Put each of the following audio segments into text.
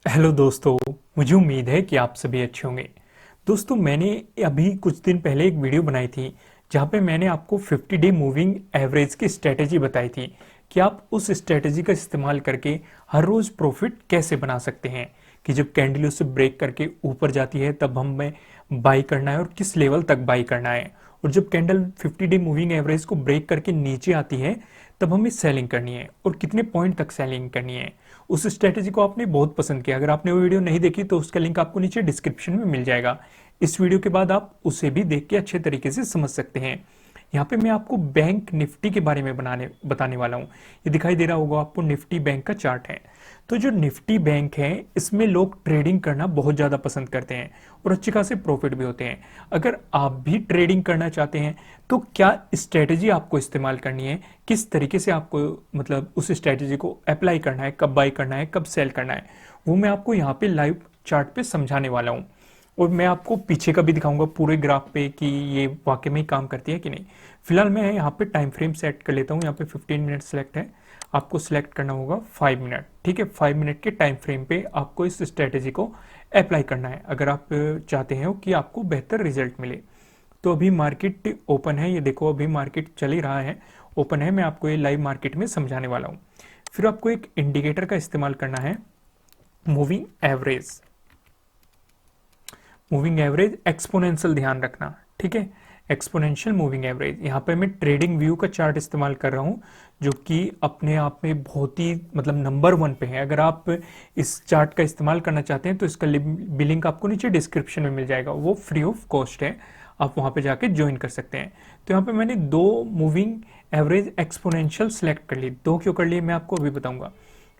Hello दोस्तों। मुझे उम्मीद है कि आप सभी अच्छे होंगे। दोस्तों, मैंने अभी कुछ दिन पहले एक वीडियो बनाई थी जहां पे मैंने आपको 50 डे मूविंग एवरेज की स्ट्रेटेजी बताई थी कि आप उस स्ट्रेटेजी का इस्तेमाल करके हर रोज प्रॉफिट कैसे बना सकते हैं। कि जब कैंडल उससे ब्रेक करके ऊपर जाती है तब हमें बाई करना है और किस लेवल तक बाई करना है, और जब कैंडल 50 डे मूविंग एवरेज को ब्रेक करके नीचे आती है तब हमें सेलिंग करनी है और कितने पॉइंट तक सेलिंग करनी है। उस स्ट्रेटेजी को आपने बहुत पसंद किया। अगर आपने वो वीडियो नहीं देखी तो उसका लिंक आपको नीचे डिस्क्रिप्शन में मिल जाएगा। इस वीडियो के बाद आप उसे भी देख के अच्छे तरीके से समझ सकते हैं। यहाँ पे मैं आपको बैंक निफ्टी के बारे में बताने वाला हूँ। ये दिखाई दे रहा होगा आपको, निफ्टी बैंक का चार्ट है। तो जो निफ्टी बैंक है इसमें लोग ट्रेडिंग करना बहुत ज़्यादा पसंद करते हैं और अच्छे खासे प्रॉफिट भी होते हैं। अगर आप भी ट्रेडिंग करना चाहते हैं तो क्या स्ट्रेटेजी आपको इस्तेमाल करनी है, किस तरीके से आपको मतलब उस स्ट्रेटेजी को अप्लाई करना है, कब बाई करना है, कब सेल करना है, वो मैं आपको यहाँ पे लाइव चार्ट पे समझाने वाला हूँ। और मैं आपको पीछे का भी दिखाऊंगा पूरे ग्राफ पे कि ये वाकई में काम करती है कि नहीं। फिलहाल मैं यहाँ पे टाइम फ्रेम सेट कर लेता हूँ। यहाँ पे 15 मिनट सेलेक्ट है, आपको सिलेक्ट करना होगा 5 मिनट। ठीक है, 5 मिनट के टाइम फ्रेम पे आपको इस स्ट्रेटेजी को अप्लाई करना है अगर आप चाहते हैं कि आपको बेहतर रिजल्ट मिले। तो अभी मार्केट ओपन है, ये देखो अभी मार्केट चल ही रहा है, ओपन है। मैं आपको ये लाइव मार्केट में समझाने वाला हूँ। फिर आपको एक इंडिकेटर का इस्तेमाल करना है, moving average. Moving average exponential ध्यान रखना, ठीक है, एक्सपोनेंशियल मूविंग एवरेज। यहाँ पे मैं ट्रेडिंग व्यू का चार्ट इस्तेमाल कर रहा हूँ जो कि अपने आप में बहुत ही मतलब नंबर 1 पे है। अगर आप इस चार्ट का इस्तेमाल करना चाहते हैं तो इसका लिंक आपको नीचे डिस्क्रिप्शन में मिल जाएगा, वो फ्री ऑफ कॉस्ट है, आप वहाँ पे जाके ज्वाइन कर सकते हैं। तो यहाँ पे मैंने 2 मूविंग एवरेज एक्सपोनेंशियल सेलेक्ट कर ली। 2 क्यों कर लिए मैं आपको अभी बताऊंगा।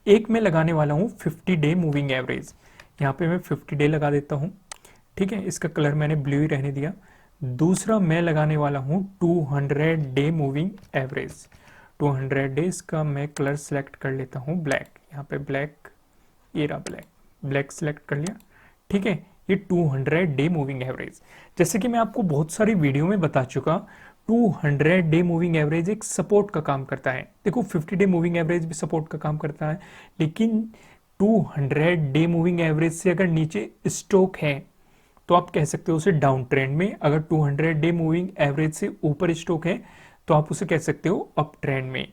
एक मैं लगाने वाला हूँ 50 डे मूविंग एवरेज। यहाँ पे मैं 50 डे लगा देता हूँ, ठीक है, इसका कलर मैंने ब्लू ही रहने दिया। दूसरा मैं लगाने वाला हूँ 200 डे मूविंग एवरेज। 200 डेज का मैं कलर सेलेक्ट कर लेता हूँ ब्लैक। यहाँ पे ब्लैक, ये रहा ब्लैक, ब्लैक सेलेक्ट कर लिया। ठीक है, ये 200 डे मूविंग एवरेज। जैसे कि मैं आपको बहुत सारी वीडियो में बता चुका, 200 डे मूविंग एवरेज एक सपोर्ट का काम करता है। देखो 50 डे मूविंग एवरेज भी सपोर्ट का काम करता है, लेकिन 200 डे मूविंग एवरेज से अगर नीचे स्टॉक है तो आप कह सकते हो उसे डाउन ट्रेंड में। अगर 200 डे मूविंग एवरेज से ऊपर स्टॉक है तो आप उसे कह सकते हो अप ट्रेंड में।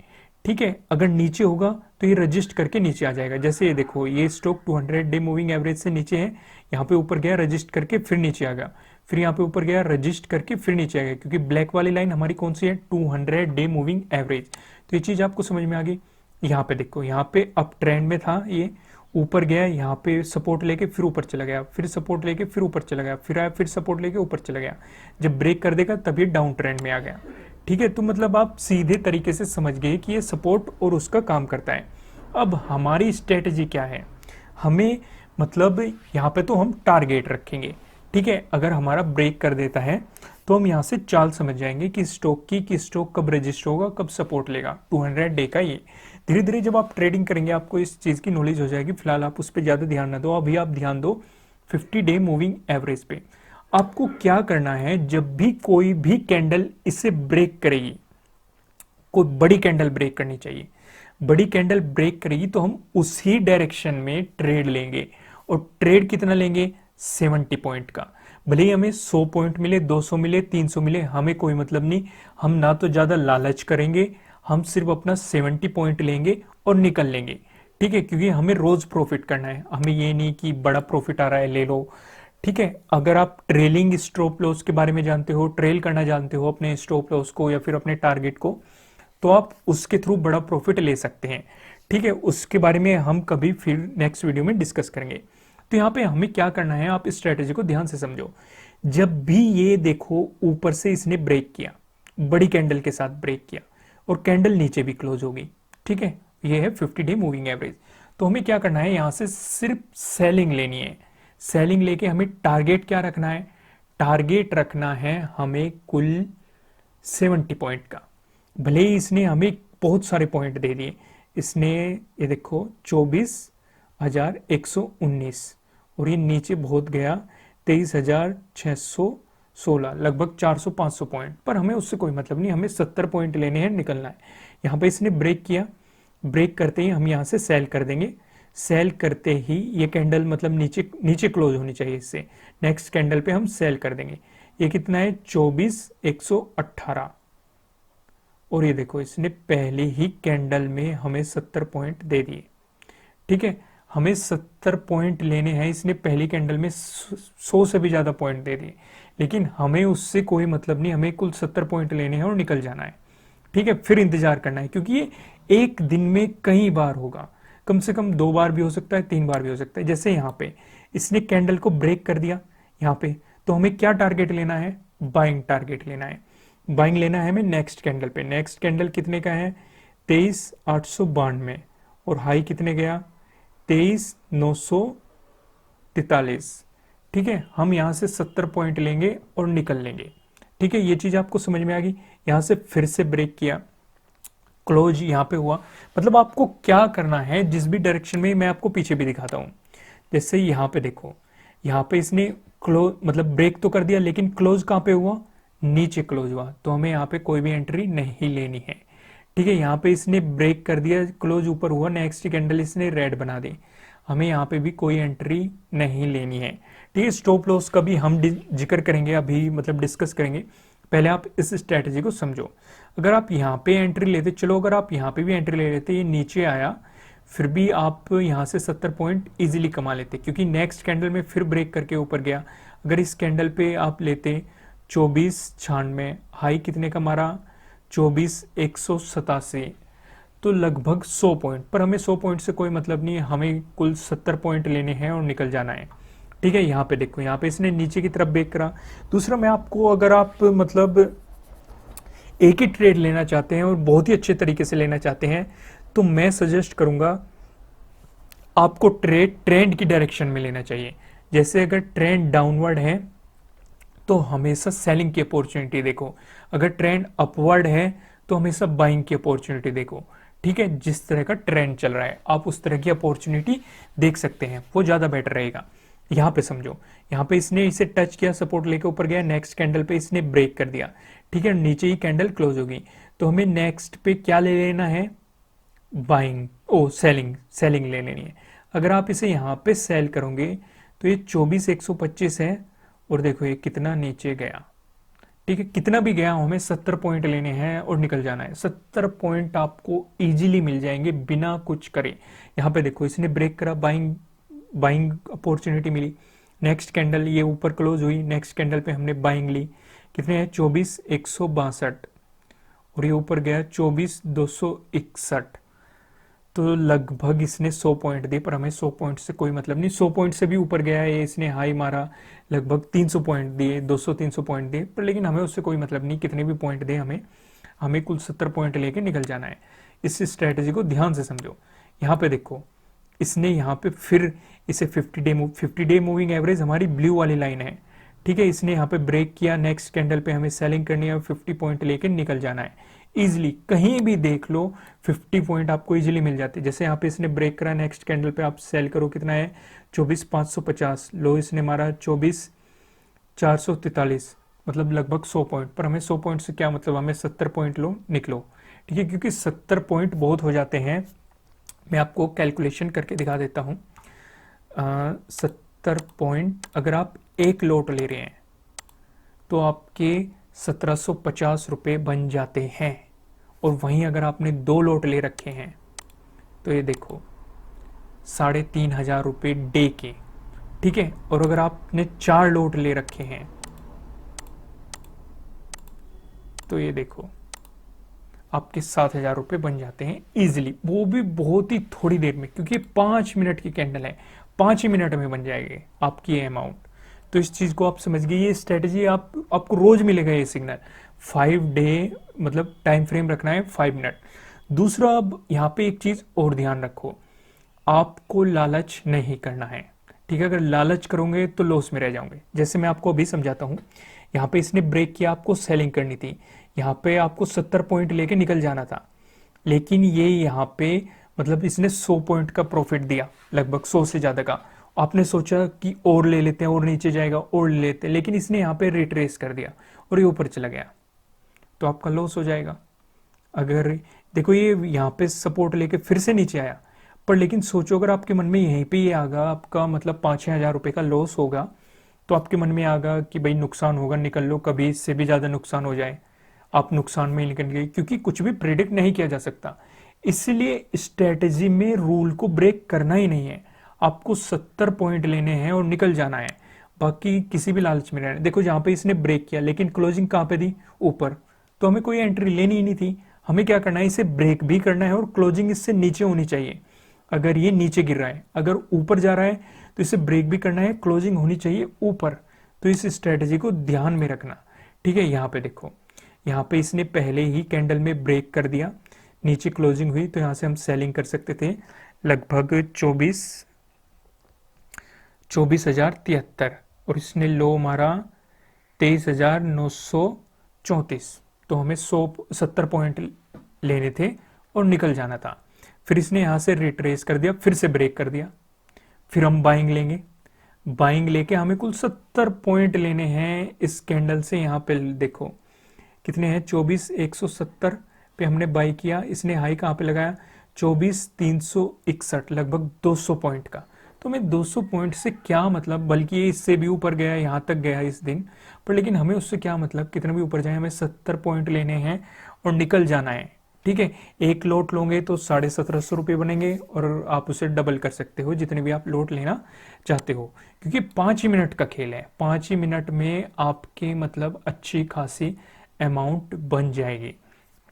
ठीक है, अगर नीचे होगा तो ये रजिस्ट करके नीचे आ जाएगा। जैसे ये देखो, ये स्टॉक 200 डे मूविंग एवरेज से नीचे है, यहाँ पे ऊपर गया रजिस्ट करके फिर नीचे आ गया, फिर यहाँ पे ऊपर गया रजिस्ट करके फिर नीचे आ गया, क्योंकि ब्लैक वाली लाइन हमारी कौन सी है, 200 डे मूविंग एवरेज। तो ये चीज आपको समझ में आ गई। यहाँ पे देखो, यहाँ पे अप ट्रेंड में था, ये ऊपर गया, यहाँ पे सपोर्ट लेके फिर ऊपर चला गया, फिर सपोर्ट लेके फिर ऊपर चला गया, फिर आया फिर सपोर्ट लेके ऊपर चला गया। जब ब्रेक कर देगा तब ये डाउन ट्रेंड में आ गया। ठीक है, तो मतलब आप सीधे तरीके से समझ गए कि ये सपोर्ट और उसका काम करता है। अब हमारी स्ट्रेटेजी क्या है, हमें मतलब यहाँ पे तो हम टारगेट रखेंगे। ठीक है, अगर हमारा ब्रेक कर देता है तो हम यहाँ से चाल समझ जाएंगे कि स्टॉक की कि स्टॉक कब रजिस्टर होगा, कब सपोर्ट लेगा। 200 डे का ये धीरे धीरे जब आप ट्रेडिंग करेंगे आपको इस चीज़ की नॉलेज हो जाएगी। फिलहाल आप उस पर ज़्यादा ध्यान ना दो, अभी आप ध्यान दो 50 डे मूविंग एवरेज पे। आपको क्या करना है, जब भी कोई भी कैंडल इसे ब्रेक करेगी, कोई बड़ी कैंडल ब्रेक करनी चाहिए, बड़ी कैंडल ब्रेक करेगी तो हम उसी डायरेक्शन में ट्रेड लेंगे। और ट्रेड कितना लेंगे, 70 पॉइंट का। भले ही हमें 100 पॉइंट मिले, 200 मिले, 300 मिले, हमें कोई मतलब नहीं। हम ना तो ज्यादा लालच करेंगे, हम सिर्फ अपना 70 पॉइंट लेंगे और निकल लेंगे। ठीक है, क्योंकि हमें रोज प्रॉफिट करना है, हमें ये नहीं कि बड़ा प्रॉफिट आ रहा है ले लो। ठीक है, अगर आप ट्रेलिंग स्टॉप लॉस के बारे में जानते हो, ट्रेल करना जानते हो अपने स्टॉप लॉस को या फिर अपने टारगेट को, तो आप उसके थ्रू बड़ा प्रॉफिट ले सकते हैं। ठीक है, उसके बारे में हम कभी फिर नेक्स्ट वीडियो में डिस्कस करेंगे। तो यहाँ पे हमें क्या करना है, आप इस स्ट्रेटेजी को ध्यान से समझो। जब भी ये देखो ऊपर से इसने ब्रेक किया, बड़ी कैंडल के साथ ब्रेक किया और कैंडल नीचे भी क्लोज होगी, ठीक है, ये है 50 डे मूविंग एवरेज। तो हमें क्या करना है, यहां से सिर्फ सेलिंग लेनी है। सेलिंग लेके हमें टारगेट क्या रखना है, टारगेट रखना है हमें कुल 70 पॉइंट का। भले ही इसने हमें बहुत सारे पॉइंट दे दिए, इसने ये देखो 24,119 और ये नीचे बहुत गया 23,616, लगभग 400-500 पॉइंट। पर हमें उससे कोई मतलब नहीं, हमें 70 पॉइंट लेने हैं, निकलना है। यहाँ पे इसने ब्रेक किया, ब्रेक करते ही हम यहाँ से सेल कर देंगे। सेल करते ही ये कैंडल मतलब नीचे नीचे क्लोज होनी चाहिए इससे। नेक्स्ट कैंडल पे हम सेल कर देंगे। ये कितना है 24,118। और ये देखो इसने पहले ही कैंडल में हमें 70 पॉइंट दे दिए। ठीक है, हमें 70 पॉइंट लेने हैं, इसने पहली कैंडल में 100 से भी ज्यादा पॉइंट दे दिए, लेकिन हमें उससे कोई मतलब नहीं, हमें कुल 70 पॉइंट लेने हैं और निकल जाना है। ठीक है, फिर इंतजार करना है, क्योंकि ये एक दिन में कई बार होगा, कम से कम 2 बार भी हो सकता है, 3 बार भी हो सकता है। जैसे यहाँ पे इसने कैंडल को ब्रेक कर दिया यहाँ पे, तो हमें क्या टारगेट लेना है, बाइंग टारगेट लेना है। बाइंग लेना है हमें नेक्स्ट कैंडल पे। नेक्स्ट कैंडल कितने का है 23,892 और हाई कितने गया 23,943। ठीक है, हम यहां से 70 पॉइंट लेंगे और निकल लेंगे। ठीक है, ये चीज आपको समझ में आ गई। यहां से फिर से ब्रेक किया, क्लोज यहां पे हुआ। मतलब आपको क्या करना है, जिस भी डायरेक्शन में, मैं आपको पीछे भी दिखाता हूं। जैसे यहां पे देखो, यहां पे इसने क्लोज मतलब ब्रेक तो कर दिया, लेकिन क्लोज कहां पे हुआ, नीचे क्लोज हुआ, तो हमें यहाँ पे कोई भी एंट्री नहीं लेनी है। ठीक है, यहाँ पे इसने ब्रेक कर दिया, क्लोज ऊपर हुआ, नेक्स्ट कैंडल इसने रेड बना दी, हमें यहाँ पे भी कोई एंट्री नहीं लेनी है। ठीक है, स्टॉप लॉस का भी हम जिक्र करेंगे, अभी मतलब डिस्कस करेंगे। पहले आप इस स्ट्रेटजी को समझो। अगर आप यहाँ पे एंट्री लेते, चलो अगर आप यहाँ पे भी एंट्री ले लेते, ये नीचे आया, फिर भी आप यहाँ से 70 पॉइंट इजीली कमा लेते, क्योंकि नेक्स्ट कैंडल में फिर ब्रेक करके ऊपर गया। अगर इस कैंडल पे आप लेते 24,96, हाई कितने का मारा 24,187, तो लगभग 100 पॉइंट। पर हमें 100 पॉइंट से कोई मतलब नहीं है, हमें कुल 70 पॉइंट लेने हैं और निकल जाना है। ठीक है, यहाँ पे देखो, यहाँ पे इसने नीचे की तरफ ब्रेक करा। दूसरा, मैं आपको, अगर आप मतलब एक ही ट्रेड लेना चाहते हैं और बहुत ही अच्छे तरीके से लेना चाहते हैं, तो मैं सजेस्ट करूंगा आपको ट्रेंड की डायरेक्शन में लेना चाहिए। जैसे अगर ट्रेंड डाउनवर्ड है तो हमेशा सेलिंग की अपॉर्चुनिटी देखो, अगर ट्रेंड अपवर्ड है तो हमेशा बाइंग की अपॉर्चुनिटी देखो। ठीक है, जिस तरह का ट्रेंड चल रहा है आप उस तरह की अपॉर्चुनिटी देख सकते हैं, वो ज्यादा बेटर रहेगा। यहाँ पे समझो, यहाँ पे इसने इसे टच किया, सपोर्ट लेके ऊपर गया, नेक्स्ट कैंडल पे इसने ब्रेक कर दिया। ठीक है, नीचे ही कैंडल क्लोज होगी, तो हमें नेक्स्ट पे क्या ले लेना है, बाइंग, सेलिंग ले लेनी है। अगर आप इसे यहाँ पे सेल करोगे तो ये 24,125 है, और देखो ये कितना नीचे गया। ठीक है, कितना भी गया हमें 70 पॉइंट लेने हैं और निकल जाना है। 70 पॉइंट आपको इजीली मिल जाएंगे बिना कुछ करे। यहाँ पे देखो इसने ब्रेक करा, बाइंग अपॉर्चुनिटी मिली। नेक्स्ट कैंडल ये ऊपर क्लोज हुई, नेक्स्ट कैंडल पे हमने बाइंग ली, कितने हैं 24,162, और ये ऊपर गया 24,261, तो लगभग इसने 100 पॉइंट दिए, पर हमें 100 पॉइंट से कोई मतलब नहीं। 100 पॉइंट से भी ऊपर गया है, इसने हाई मारा, लगभग 300 पॉइंट दिए, 200-300 पॉइंट दिए, पर लेकिन हमें उससे कोई मतलब नहीं, कितने भी पॉइंट दे, हमें कुल 70 पॉइंट लेके निकल जाना है। इस स्ट्रेटेजी को ध्यान से समझो। यहाँ पे देखो, इसने यहाँ पे फिर इसे 50 डे मूविंग एवरेज हमारी ब्लू वाली लाइन है। ठीक है, इसने यहाँ पे ब्रेक किया, नेक्स्ट कैंडल पे हमें सेलिंग करनी है, 50 पॉइंट लेके निकल जाना है। इजिली कहीं भी देख लो 50 पॉइंट आपको इजिली मिल जाते हैं। जैसे यहाँ पे इसने ब्रेक करा, नेक्स्ट कैंडल पे आप सेल करो, कितना है 24,550, लो इसने मारा 24,443, मतलब लगभग 100 पॉइंट। पर हमें 100 पॉइंट से क्या मतलब, हमें 70 पॉइंट लो निकलो। ठीक है, क्योंकि 70 पॉइंट बहुत हो जाते हैं। मैं आपको कैलकुलेशन करके दिखा देता हूँ। 70 पॉइंट अगर आप एक लोट ले रहे हैं तो आपके 1750 रुपये बन जाते हैं, और वहीं अगर आपने 2 लोट ले रखे हैं तो ये देखो 3,500 रुपये डे के। ठीक है, और अगर आपने 4 लोट ले रखे हैं तो ये देखो आपके 7,000 रुपये बन जाते हैं इजिली, वो भी बहुत ही थोड़ी देर में, क्योंकि 5 मिनट की कैंडल है, 5 ही मिनट में बन जाएगी आपकी ये अमाउंट। तो इस चीज को आप समझ गए, ये स्ट्रेटजी आपको रोज मिलेगा ये सिग्नल। 5 डे मतलब टाइम फ्रेम रखना है 5 मिनट। दूसरा, अब यहाँ पे एक चीज और ध्यान रखो, आपको लालच नहीं करना है। ठीक है, अगर लालच करोगे तो लॉस में रह जाओगे। जैसे मैं आपको अभी समझाता हूँ, यहाँ पे इसने ब्रेक किया, आपको सेलिंग करनी थी, यहाँ पे आपको 70 पॉइंट लेके निकल जाना था, लेकिन ये यहाँ पे मतलब इसने 100 पॉइंट का प्रॉफिट दिया, लगभग 100 से ज्यादा का। आपने सोचा कि और ले लेते हैं, और नीचे जाएगा और ले लेते हैं, लेकिन इसने यहाँ पे रिट्रेस कर दिया और ये ऊपर चला गया, तो आपका लॉस हो जाएगा। अगर देखो ये यहाँ पे सपोर्ट लेके फिर से नीचे आया, पर लेकिन सोचो अगर आपके मन में यहीं पे ये आगा आपका मतलब 5-6 हज़ार रुपये का लॉस होगा, तो आपके मन में आगा कि भाई नुकसान होगा, निकल लो, कभी इससे भी ज़्यादा नुकसान हो जाए, आप नुकसान में ही निकल गए, क्योंकि कुछ भी प्रिडिक्ट नहीं किया जा सकता। इसलिए स्ट्रेटेजी में रूल को ब्रेक करना ही नहीं है, आपको 70 पॉइंट लेने हैं और निकल जाना है, बाकी किसी भी लालच में रहना। देखो जहां पे इसने ब्रेक किया लेकिन क्लोजिंग कहां पे दी, ऊपर, तो हमें कोई एंट्री लेनी ही नहीं थी। हमें क्या करना है, इसे ब्रेक भी करना है और क्लोजिंग इससे नीचे होनी चाहिए। अगर ये नीचे गिर रहा है, अगर ऊपर जा रहा है तो इसे ब्रेक भी करना है, क्लोजिंग होनी चाहिए ऊपर। तो इस स्ट्रेटेजी को ध्यान में रखना, ठीक है। यहाँ पे देखो, यहाँ पे इसने पहले ही कैंडल में ब्रेक कर दिया, नीचे क्लोजिंग हुई, तो यहाँ से हम सेलिंग कर सकते थे लगभग 24,073, और इसने लो मारा 23,934, तो हमें 70 पॉइंट लेने थे और निकल जाना था। फिर इसने यहाँ से रिट्रेस कर दिया, फिर से ब्रेक कर दिया, फिर हम बाइंग लेंगे, बाइंग लेके हमें कुल 70 पॉइंट लेने हैं इस कैंडल से। यहाँ पे देखो कितने हैं, 24,170 पे हमने बाई किया, इसने हाई कहाँ पे लगाया, 24,361, लगभग 200 पॉइंट का। तो हमें 200 पॉइंट से क्या मतलब, बल्कि ये इससे भी ऊपर गया, यहाँ तक गया इस दिन पर, लेकिन हमें उससे क्या मतलब, कितना भी ऊपर जाए हमें 70 पॉइंट लेने हैं और निकल जाना है, ठीक है। एक लोट लोगे तो 1750 रुपये बनेंगे, और आप उसे डबल कर सकते हो जितने भी आप लोट लेना चाहते हो, क्योंकि 5 ही मिनट का खेल है। 5 ही मिनट में आपके मतलब अच्छी खासी अमाउंट बन जाएगी,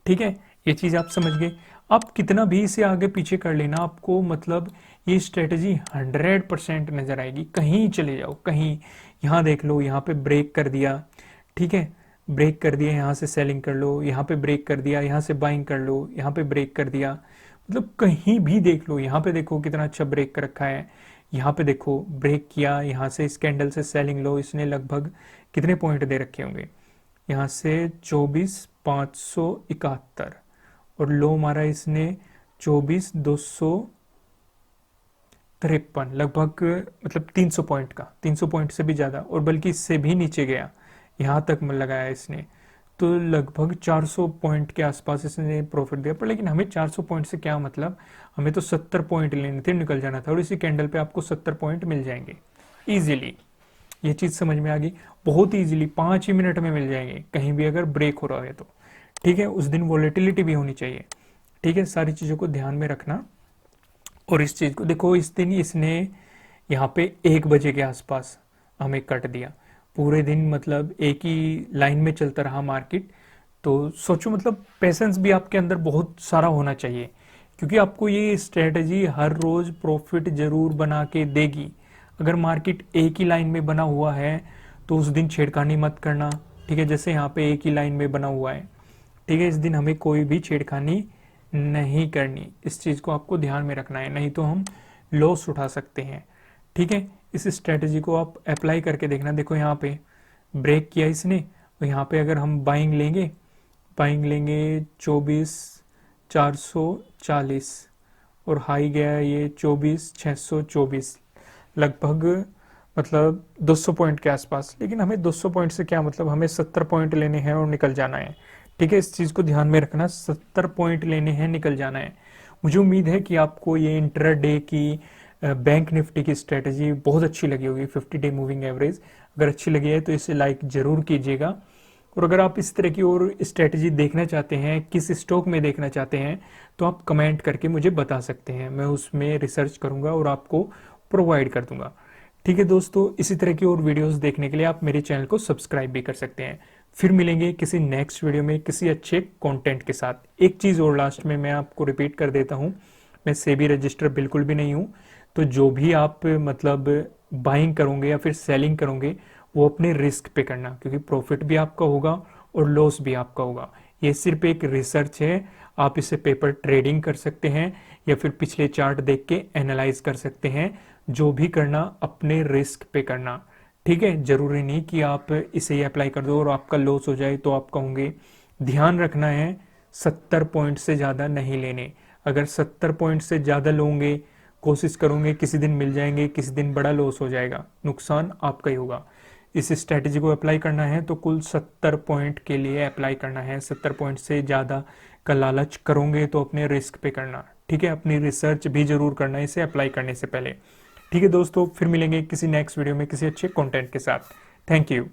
ठीक है। ये चीज आप समझ गए। आप कितना भी इसे आगे पीछे कर लेना, आपको मतलब ये स्ट्रेटजी 100% नजर आएगी, कहीं चले जाओ कहीं। यहाँ देख लो, यहाँ पे ब्रेक कर दिया, ठीक है, ब्रेक कर दिया, यहाँ से सेलिंग कर लो, यहाँ पे ब्रेक कर दिया, यहाँ से बाइंग कर लो, यहाँ पे ब्रेक कर दिया, मतलब कहीं भी देख लो। यहाँ पे देखो कितना अच्छा ब्रेक कर रखा है, यहाँ पे देखो ब्रेक किया, यहाँ से इस कैंडल से सेलिंग लो, इसने लगभग कितने पॉइंट दे रखे होंगे, यहाँ से 24,571, और लो मारा इसने 24,253, लगभग मतलब 300 पॉइंट का, 300 पॉइंट से भी ज़्यादा, और बल्कि इससे भी नीचे गया, यहाँ तक लगाया इसने, तो लगभग 400 पॉइंट के आसपास इसने प्रॉफिट दिया। पर लेकिन हमें 400 पॉइंट से क्या मतलब, हमें तो 70 पॉइंट लेने थे, निकल जाना था, और इसी कैंडल पे आपको 70 पॉइंट मिल जाएंगे इजीली। ये चीज़ समझ में आ गई, बहुत इजीली 5 ही मिनट में मिल जाएंगे, कहीं भी अगर ब्रेक हो रहा है तो, ठीक है। उस दिन वॉलेटिलिटी भी होनी चाहिए, ठीक है। सारी चीज़ों को ध्यान में रखना। और इस चीज़ को देखो, इस दिन इसने यहाँ पे 1 बजे के आसपास हमें कट दिया, पूरे दिन मतलब एक ही लाइन में चलता रहा मार्केट। तो सोचो मतलब पेशेंस भी आपके अंदर बहुत सारा होना चाहिए, क्योंकि आपको ये स्ट्रेटजी हर रोज प्रॉफिट जरूर बना के देगी। अगर मार्केट एक ही लाइन में बना हुआ है तो उस दिन छेड़खानी मत करना, ठीक है। जैसे यहाँ पे एक ही लाइन में बना हुआ है, ठीक है, इस दिन हमें कोई भी छेड़खानी नहीं करनी, इस चीज़ को आपको ध्यान में रखना है, नहीं तो हम लॉस उठा सकते हैं, ठीक है। इस स्ट्रेटजी को आप अप्लाई करके देखना। देखो यहाँ पे ब्रेक किया इसने, तो यहाँ पे अगर हम बाइंग लेंगे, 24,440, और हाई गया ये 24,624, लगभग मतलब 200 पॉइंट के आसपास। लेकिन हमें 200 पॉइंट से क्या मतलब, हमें 70 पॉइंट लेने हैं और निकल जाना है, ठीक है। इस चीज़ को ध्यान में रखना, 70 पॉइंट लेने हैं, निकल जाना है। मुझे उम्मीद है कि आपको ये इंट्राडे की बैंक निफ्टी की स्ट्रेटजी बहुत अच्छी लगी होगी, 50 डे मूविंग एवरेज। अगर अच्छी लगी है तो इसे लाइक जरूर कीजिएगा, और अगर आप इस तरह की और स्ट्रेटजी देखना चाहते हैं, किस स्टॉक में देखना चाहते हैं, तो आप कमेंट करके मुझे बता सकते हैं, मैं उसमें रिसर्च करूंगा और आपको प्रोवाइड कर दूंगा, ठीक है दोस्तों। इसी तरह की और वीडियोस देखने के लिए आप मेरे चैनल को सब्सक्राइब भी कर सकते हैं। फिर मिलेंगे किसी नेक्स्ट वीडियो में किसी अच्छे कंटेंट के साथ। एक चीज़ और लास्ट में मैं आपको रिपीट कर देता हूँ, मैं सेबी रजिस्टर बिल्कुल भी नहीं हूँ, तो जो भी आप मतलब बाइंग करोगे या फिर सेलिंग करोगे वो अपने रिस्क पे करना, क्योंकि प्रॉफिट भी आपका होगा और लॉस भी आपका होगा। ये सिर्फ एक रिसर्च है, आप इसे पेपर ट्रेडिंग कर सकते हैं या फिर पिछले चार्ट देख के एनालाइज कर सकते हैं। जो भी करना अपने रिस्क पे करना, ठीक है। जरूरी नहीं कि आप इसे ही अप्लाई कर दो और आपका लॉस हो जाए तो आप कहोगे। ध्यान रखना है 70 पॉइंट से ज़्यादा नहीं लेने। अगर 70 पॉइंट से ज़्यादा लोगे, कोशिश करोगे, किसी दिन मिल जाएंगे, किसी दिन बड़ा लॉस हो जाएगा, नुकसान आपका ही होगा। इस स्ट्रैटेजी को अप्लाई करना है तो कुल 70 पॉइंट के लिए अप्लाई करना है। 70 पॉइंट से ज़्यादा का लालच करोगे तो अपने रिस्क पे करना। ठीक है, अपनी रिसर्च भी जरूर करना इसे अप्लाई करने से पहले। ठीक है दोस्तों, फिर मिलेंगे किसी नेक्स्ट वीडियो में किसी अच्छे कंटेंट के साथ। Thank you.